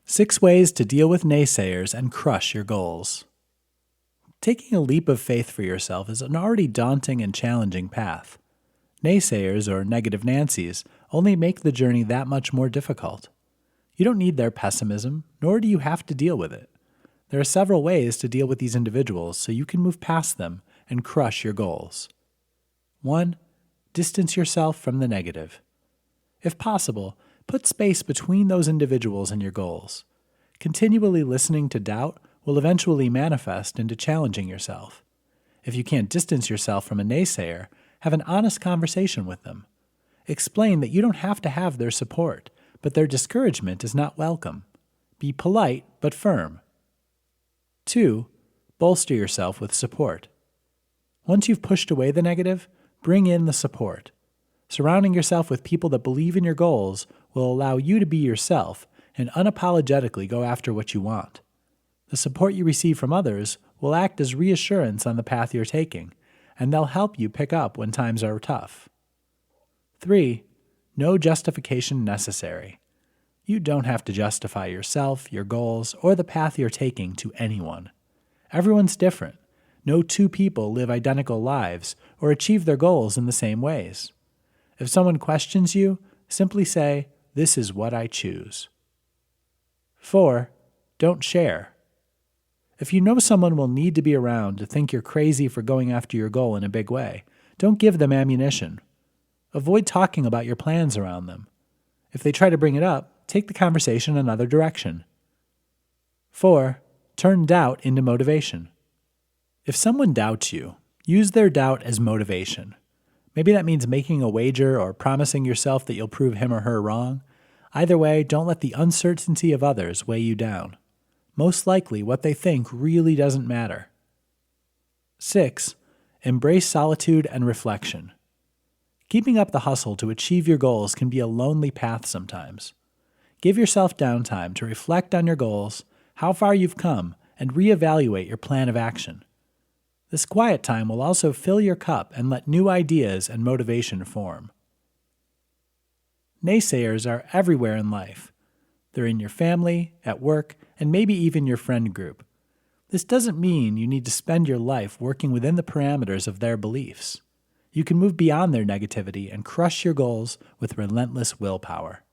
6 ways to deal with naysayers and crush your goals. Taking a leap of faith for yourself is an already daunting and challenging path. Naysayers, or negative Nancys, only make the journey that much more difficult. You don't need their pessimism, nor do you have to deal with it. There are several ways to deal with these individuals so you can move past them and crush your goals. 1. Distance yourself from the negative. If possible, put space between those individuals and your goals. Continually listening to doubt will eventually manifest into challenging yourself. If you can't distance yourself from a naysayer, have an honest conversation with them. Explain that you don't have to have their support, but their discouragement is not welcome. Be polite but firm. 2. Bolster yourself with support. Once you've pushed away the negative, bring in the support. Surrounding yourself with people that believe in your goals will allow you to be yourself and unapologetically go after what you want. The support you receive from others will act as reassurance on the path you're taking, and they'll help you pick up when times are tough. 3. No justification necessary. You don't have to justify yourself, your goals, or the path you're taking to anyone. Everyone's different. No two people live identical lives or achieve their goals in the same ways. If someone questions you, simply say, "This is what I choose." 4. Don't share. If you know someone will need to be around to think you're crazy for going after your goal in a big way, don't give them ammunition. Avoid talking about your plans around them. If they try to bring it up, take the conversation another direction. 4. Turn doubt into motivation. If someone doubts you, use their doubt as motivation. Maybe that means making a wager or promising yourself that you'll prove him or her wrong. Either way, don't let the uncertainty of others weigh you down. Most likely, what they think really doesn't matter. 6. Embrace solitude and reflection. Keeping up the hustle to achieve your goals can be a lonely path sometimes. Give yourself downtime to reflect on your goals, how far you've come, and reevaluate your plan of action. This quiet time will also fill your cup and let new ideas and motivation form. Naysayers are everywhere in life. They're in your family, at work, and maybe even your friend group. This doesn't mean you need to spend your life working within the parameters of their beliefs. You can move beyond their negativity and crush your goals with relentless willpower.